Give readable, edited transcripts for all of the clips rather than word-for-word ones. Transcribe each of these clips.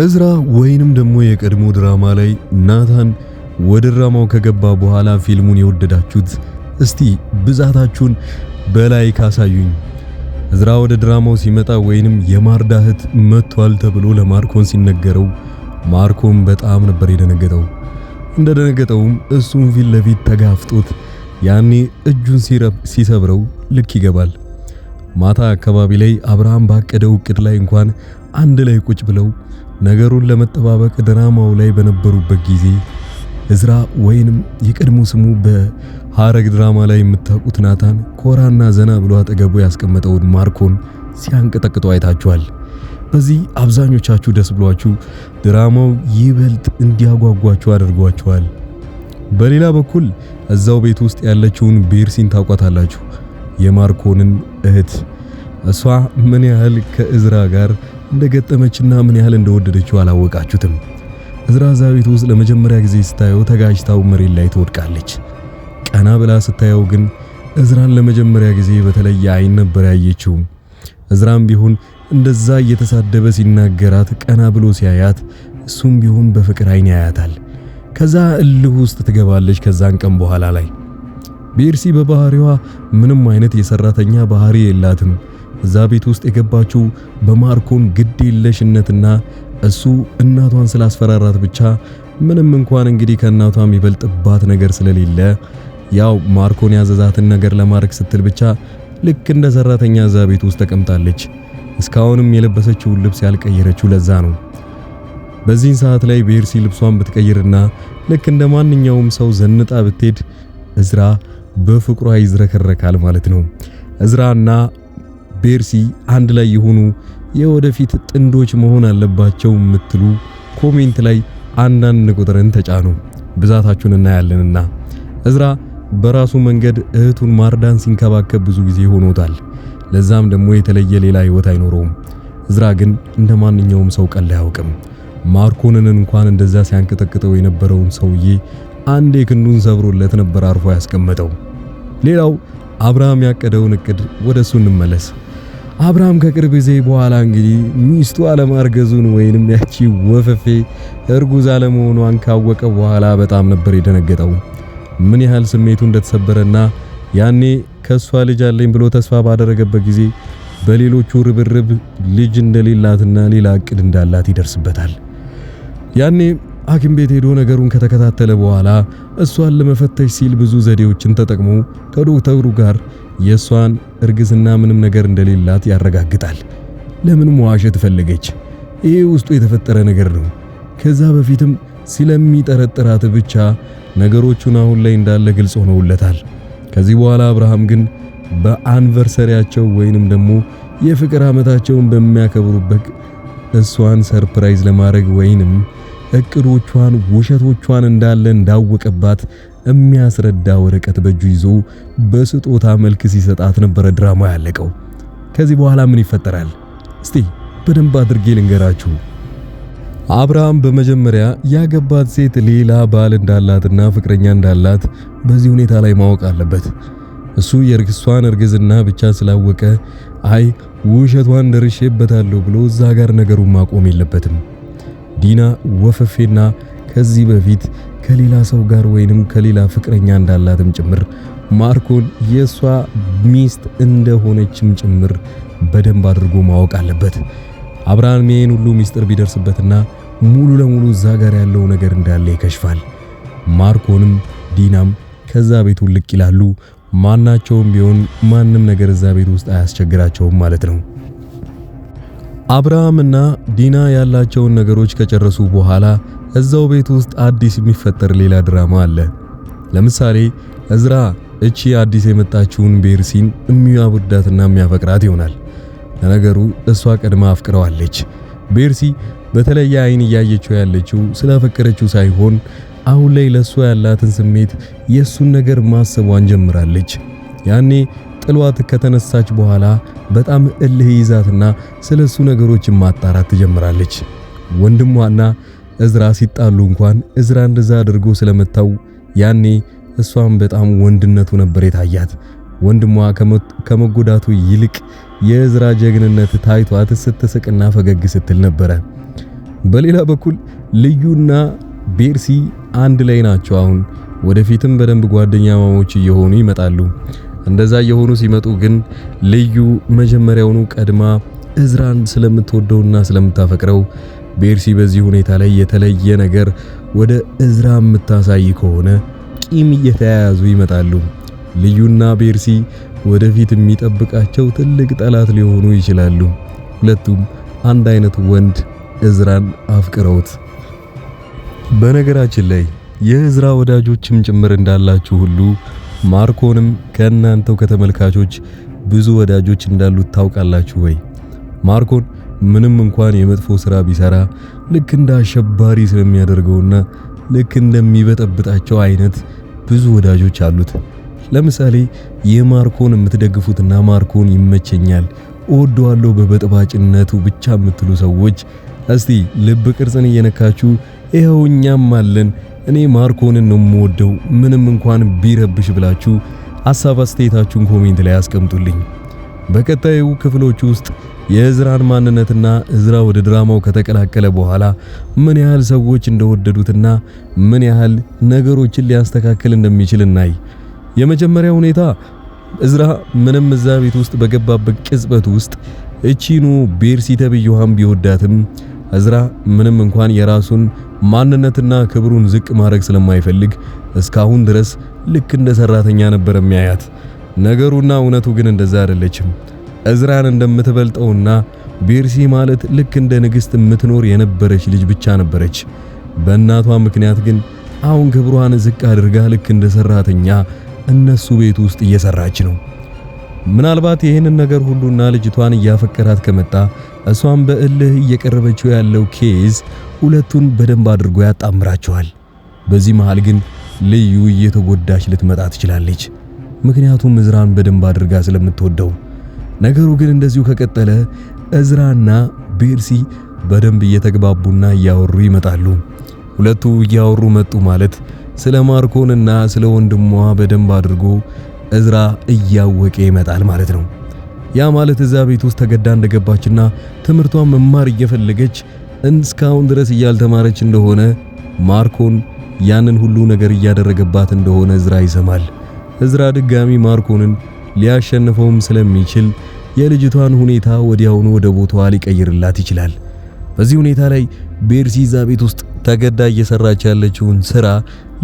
እዝራ ወይንም ደግሞ የቀድሞ ድራማ ላይ ናታን ወደ ድራማው ከገባ በኋላ ፊልሙን የወደዳችሁት እስቲ ብዛታችሁን በላይ ካሳዩኝ። እዝራ ወደ ድራማው ሲመጣ ወይንም የማርዳ እህት መጥቷል ተብሎ ለማርኮን ሲነገረው ማርኮን በጣም ነበር የደነገጠው። እንደደነገጠውም እሱን ፊት ለፊት ተጋፍጦት ያኔ እጁን ሲሰብረው ልክ ይገባል። ማታ አካባቢ ላይ አብርሃም ባቀደው እቅድ ላይ እንኳን አንድ ላይ ቁጭ ብለው ነገሩን ለመጠባበቅ ድራማው ላይ በነበሩበት ጊዜ እዝራ ወይንም የቀድሞ ስሙ በሐረግ ድራማ ላይ የምታውቁት ናታን ኮራና ዘና ብሎ አጠገቡ ያስቀመጠውን ማርኮን ሲያንቀጠቅጠው አይታችኋል። በዚህ አብዛኞቻችሁ ደስ ብሏችሁ ድራማው ይበልጥ እንዲያጓጓችሁ አድርጓችኋል። በሌላ በኩል እዛው ቤት ውስጥ ያለችውን ቤርሲን ታውቋታላችሁ፣ የማርኮንን እህት። እሷ ምን ያህል ከእዝራ ጋር እንደገጠመችና ምን ያህል እንደወደደችው አላወቃችሁትም። እዝራ እዛ ቤት ውስጥ ለመጀመሪያ ጊዜ ስታየው ተጋጅታው መሬት ላይ ትወድቃለች። ቀና ብላ ስታየው ግን እዝራን ለመጀመሪያ ጊዜ በተለየ አይን ነበር ያየችው። እዝራም ቢሆን እንደዛ እየተሳደበ ሲናገራት ቀና ብሎ ሲያያት እሱም ቢሆን በፍቅር አይን ያያታል። ከዛ እልህ ውስጥ ትገባለች። ከዛን ቀን በኋላ ላይ ቤርሲ በባህሪዋ ምንም አይነት የሰራተኛ ባህሪ የላትም። እዛ ቤት ውስጥ የገባችው በማርኮን ግድ የለሽነትና እሱ እናቷን ስላስፈራራት ብቻ ምንም እንኳን እንግዲህ ከእናቷ የሚበልጥባት ነገር ስለሌለ ያው ማርኮን ያዘዛትን ነገር ለማድረግ ስትል ብቻ ልክ እንደ ሰራተኛ እዛ ቤት ውስጥ ተቀምጣለች። እስካሁንም የለበሰችውን ልብስ ያልቀየረችው ለዛ ነው። በዚህን ሰዓት ላይ ቤርሲ ልብሷን ብትቀይርና ልክ እንደ ማንኛውም ሰው ዘንጣ ብትሄድ እዝራ በፍቅሯ ይዝረከረካል ማለት ነው። እዝራና ቤርሲ አንድ ላይ የሆኑ የወደፊት ጥንዶች መሆን አለባቸው የምትሉ ኮሜንት ላይ አንዳንድ ቁጥርን ተጫኑ፣ ብዛታችሁን እናያለንና። እዝራ በራሱ መንገድ እህቱን ማርዳን ሲንከባከብ ብዙ ጊዜ ሆኖታል። ለዛም ደግሞ የተለየ ሌላ ህይወት አይኖረውም። እዝራ ግን እንደ ማንኛውም ሰው ቀላ አያውቅም። ማርኮንን እንኳን እንደዛ ሲያንቀጠቅጠው የነበረውን ሰውዬ አንዴ ክንዱን ሰብሮለት ነበር አርፎ ያስቀመጠው። ሌላው አብርሃም ያቀደውን እቅድ ወደሱ እንመለስ። አብርሃም ከቅርብ ጊዜ በኋላ እንግዲህ ሚስቱ አለማርገዙን ወይንም ያቺ ወፈፌ እርጉዝ አለመሆኗን ካወቀ በኋላ በጣም ነበር የደነገጠው። ምን ያህል ስሜቱ እንደተሰበረና ያኔ ከሷ ልጅ አለኝ ብሎ ተስፋ ባደረገበት ጊዜ በሌሎቹ ርብርብ ልጅ እንደሌላትና ሌላ እቅድ እንዳላት ይደርስበታል። ያኔ ሐኪም ቤት ሄዶ ነገሩን ከተከታተለ በኋላ እሷን ለመፈተሽ ሲል ብዙ ዘዴዎችን ተጠቅሞ ከዶክተሩ ጋር የሷን እርግዝና ምንም ነገር እንደሌላት ያረጋግጣል። ለምን መዋሸት ፈለገች? ይሄ ውስጡ የተፈጠረ ነገር ነው። ከዛ በፊትም ስለሚጠረጥራት ብቻ ነገሮቹን አሁን ላይ እንዳለ ግልጽ ሆነውለታል። ከዚህ በኋላ አብርሃም ግን በአንቨርሰሪያቸው ወይንም ደግሞ የፍቅር ዓመታቸውን በሚያከብሩበት እሷን ሰርፕራይዝ ለማድረግ ወይንም እቅዶቿን ውሸቶቿን እንዳለ እንዳወቀባት የሚያስረዳ ወረቀት በእጁ ይዞ በስጦታ መልክ ሲሰጣት ነበር ድራማ ያለቀው። ከዚህ በኋላ ምን ይፈጠራል? እስቲ በደንብ አድርጌ ልንገራችሁ። አብርሃም በመጀመሪያ ያገባት ሴት ሌላ ባል እንዳላትና ፍቅረኛ እንዳላት በዚህ ሁኔታ ላይ ማወቅ አለበት። እሱ የእርግሷን እርግዝና ብቻ ስላወቀ አይ ውሸቷን ደርሼበታለሁ ብሎ እዛ ጋር ነገሩን ማቆም የለበትም። ዲና ወፈፌና ከዚህ በፊት ከሌላ ሰው ጋር ወይንም ከሌላ ፍቅረኛ እንዳላትም ጭምር ማርኮን የሷ ሚስት እንደሆነችም ጭምር በደንብ አድርጎ ማወቅ አለበት። አብርሃም ይሄን ሁሉ ሚስጥር ቢደርስበትና ሙሉ ለሙሉ እዛ ጋር ያለው ነገር እንዳለ ይከሽፋል። ማርኮንም ዲናም ከዛ ቤት ውልቅ ይላሉ። ማናቸውም ቢሆን ማንም ነገር እዛ ቤት ውስጥ አያስቸግራቸውም ማለት ነው። አብርሃምና ዲና ያላቸውን ነገሮች ከጨረሱ በኋላ እዛው ቤት ውስጥ አዲስ የሚፈጠር ሌላ ድራማ አለ። ለምሳሌ እዝራ እቺ አዲስ የመጣችውን ቤርሲን የሚያወዳትና የሚያፈቅራት ይሆናል። ለነገሩ እሷ ቀድማ አፍቅረዋለች። ቤርሲ በተለየ አይን እያየችው ያለችው ስላፈቀረችው ሳይሆን አሁን ላይ ለሷ ያላትን ስሜት የሱን ነገር ማሰቧን ጀምራለች። ያኔ ጥሏት ከተነሳች በኋላ በጣም እልህ ይዛትና ስለሱ ነገሮች ማጣራት ትጀምራለች። ወንድሟና እዝራ ሲጣሉ እንኳን እዝራ እንደዛ አድርጎ ስለመታው ያኔ እሷም በጣም ወንድነቱ ነበር የታያት። ወንድሟ ከመጎዳቱ ይልቅ የእዝራ ጀግንነት ታይቷት ስትስቅና ፈገግ ስትል ነበረ። በሌላ በኩል ልዩና ቤርሲ አንድ ላይ ናቸው። አሁን ወደፊትም በደንብ ጓደኛማሞች እየሆኑ ይመጣሉ። እንደዛ እየሆኑ ሲመጡ ግን ልዩ መጀመሪያውኑ ቀድማ እዝራን ስለምትወደውና ስለምታፈቅረው ቤርሲ በዚህ ሁኔታ ላይ የተለየ ነገር ወደ እዝራ የምታሳይ ከሆነ ቂም እየተያያዙ ይመጣሉ። ልዩና ቤርሲ ወደፊት የሚጠብቃቸው ትልቅ ጠላት ሊሆኑ ይችላሉ። ሁለቱም አንድ አይነት ወንድ እዝራን አፍቅረውት። በነገራችን ላይ የእዝራ ወዳጆችም ጭምር እንዳላችሁ ሁሉ ማርኮንም ከእናንተው ከተመልካቾች ብዙ ወዳጆች እንዳሉት ታውቃላችሁ ወይ? ማርኮን ምንም እንኳን የመጥፎ ሥራ ቢሰራ ልክ እንደ አሸባሪ ስለሚያደርገውና ልክ እንደሚበጠብጣቸው አይነት ብዙ ወዳጆች አሉት። ለምሳሌ የማርኮን የምትደግፉትና ማርኮን ይመቸኛል እወደዋለሁ በበጥባጭነቱ ብቻ የምትሉ ሰዎች እስቲ ልብ ቅርጽን እየነካችሁ ይኸው እኛም አለን እኔ ማርኮንን ነው የምወደው ምንም እንኳን ቢረብሽ ብላችሁ ሐሳብ አስተያየታችሁን ኮሜንት ላይ አስቀምጡልኝ። በቀጣዩ ክፍሎች ውስጥ የእዝራን ማንነትና እዝራ ወደ ድራማው ከተቀላቀለ በኋላ ምን ያህል ሰዎች እንደወደዱትና ምን ያህል ነገሮችን ሊያስተካክል እንደሚችል እናይ። የመጀመሪያው ሁኔታ እዝራ ምንም እዛ ቤት ውስጥ በገባበት ቅጽበት ውስጥ እቺኑ ቤርሲ ተብየዋን ቢወዳትም እዝራ ምንም እንኳን የራሱን ማንነትና ክብሩን ዝቅ ማድረግ ስለማይፈልግ እስካሁን ድረስ ልክ እንደ ሰራተኛ ነበር የሚያያት። ነገሩና እውነቱ ግን እንደዛ አይደለችም። እዝራን እንደምትበልጠውና ቤርሲ ማለት ልክ እንደ ንግስት የምትኖር የነበረች ልጅ ብቻ ነበረች። በእናቷ ምክንያት ግን አሁን ክብሯን ዝቅ አድርጋ ልክ እንደ ሰራተኛ እነሱ ቤት ውስጥ እየሰራች ነው። ምናልባት ይህንን ነገር ሁሉና ልጅቷን እያፈቀራት ከመጣ እሷን በእልህ እየቀረበችው ያለው ኬዝ ሁለቱን በደንብ አድርጎ ያጣምራቸዋል። በዚህ መሃል ግን ልዩ እየተጎዳች ልትመጣ ትችላለች። ምክንያቱም እዝራን በደንብ አድርጋ ስለምትወደው። ነገሩ ግን እንደዚሁ ከቀጠለ እዝራና ቤርሲ በደንብ እየተግባቡና እያወሩ ይመጣሉ። ሁለቱ እያወሩ መጡ ማለት ስለ ማርኮንና ስለ ወንድሟ በደንብ አድርጎ እዝራ እያወቀ ይመጣል ማለት ነው። ያ ማለት እዛ ቤት ውስጥ ተገዳ እንደገባችና ትምህርቷን መማር እየፈለገች እስካሁን ድረስ እያልተማረች እንደሆነ ማርኮን ያንን ሁሉ ነገር እያደረገባት እንደሆነ እዝራ ይሰማል። እዝራ ድጋሚ ማርኮንን ሊያሸንፈውም ስለሚችል የልጅቷን ሁኔታ ወዲያውኑ ወደ ቦታዋ ሊቀይርላት ይችላል። በዚህ ሁኔታ ላይ ቤርሲ እዛ ቤት ውስጥ ተገዳ እየሰራች ያለችውን ስራ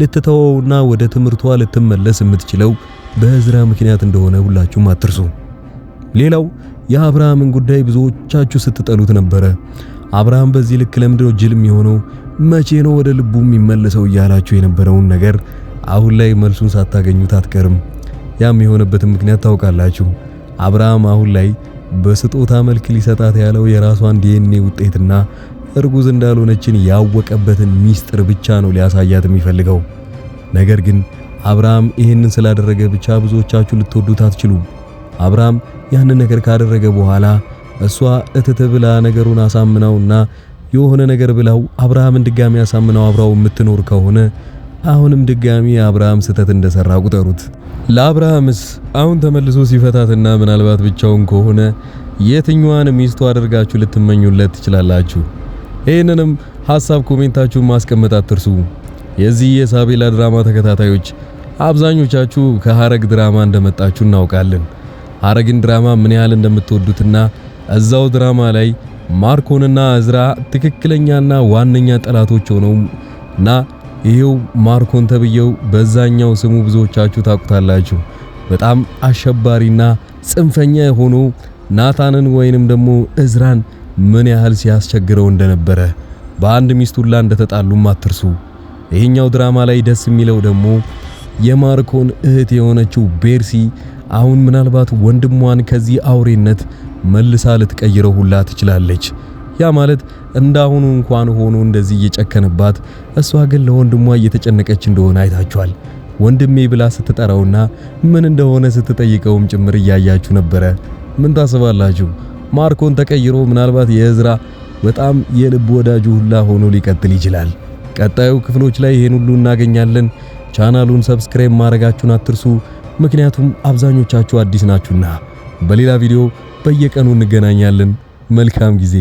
ልትተወውና ወደ ትምህርቷ ልትመለስ የምትችለው በእዝራ ምክንያት እንደሆነ ሁላችሁም አትርሱ። ሌላው የአብርሃምን ጉዳይ ብዙዎቻችሁ ስትጠሉት ነበረ። አብርሃም በዚህ ልክ ለምንድነው ጅል የሚሆነው? መቼ ነው ወደ ልቡ የሚመለሰው እያላችሁ የነበረውን ነገር አሁን ላይ መልሱን ሳታገኙት አትቀርም። ያም የሆነበትን ምክንያት ታውቃላችሁ። አብርሃም አሁን ላይ በስጦታ መልክ ሊሰጣት ያለው የራሷን ዲኤንኤ ውጤትና እርጉዝ እንዳልሆነችን ያወቀበትን ሚስጥር ብቻ ነው ሊያሳያት የሚፈልገው። ነገር ግን አብርሃም ይህንን ስላደረገ ብቻ ብዙዎቻችሁ ልትወዱት አትችሉም። አብርሃም ያንን ነገር ካደረገ በኋላ እሷ እትት ብላ ነገሩን አሳምናውና የሆነ ነገር ብላው አብርሃምን ድጋሚ አሳምናው አብራው የምትኖር ከሆነ አሁንም ድጋሚ አብርሃም ስተት እንደሰራ ቁጠሩት። ለአብርሃምስ አሁን ተመልሶ ሲፈታትና ምናልባት ብቻውን ከሆነ የትኛዋን ሚስቱ አድርጋችሁ ልትመኙለት ትችላላችሁ? ይህንንም ሐሳብ ኮሜንታችሁን ማስቀመጥ አትርሱ። የዚህ የሳቤላ ድራማ ተከታታዮች አብዛኞቻችሁ ከሐረግ ድራማ እንደመጣችሁ እናውቃለን። ሐረግን ድራማ ምን ያህል እንደምትወዱትና እዛው ድራማ ላይ ማርኮንና እዝራ ትክክለኛና ዋነኛ ጠላቶች ሆነውና ይሄው ማርኮን ተብየው በዛኛው ስሙ ብዙዎቻችሁ ታውቁታላችሁ። በጣም አሸባሪና ጽንፈኛ የሆኑ ናታንን ወይንም ደግሞ እዝራን ምን ያህል ሲያስቸግረው እንደነበረ በአንድ ሚስቱላ እንደተጣሉም አትርሱ። ይሄኛው ድራማ ላይ ደስ የሚለው ደግሞ የማርኮን እህት የሆነችው ቤርሲ አሁን ምናልባት ወንድሟን ከዚህ አውሬነት መልሳ ልትቀይረው ሁላ ትችላለች። ያ ማለት እንዳሁኑ እንኳን ሆኖ እንደዚህ እየጨከነባት እሷ ግን ለወንድሟ እየተጨነቀች እንደሆነ አይታችኋል። ወንድሜ ብላ ስትጠራውና ምን እንደሆነ ስትጠይቀውም ጭምር እያያችሁ ነበረ። ምን ታስባላችሁ? ማርኮን ተቀይሮ ምናልባት የእዝራ በጣም የልብ ወዳጁ ሁላ ሆኖ ሊቀጥል ይችላል። ቀጣዩ ክፍሎች ላይ ይሄን ሁሉ እናገኛለን። ቻናሉን ሰብስክራይብ ማድረጋችሁን አትርሱ፣ ምክንያቱም አብዛኞቻችሁ አዲስ ናችሁና። በሌላ ቪዲዮ በየቀኑ እንገናኛለን። መልካም ጊዜ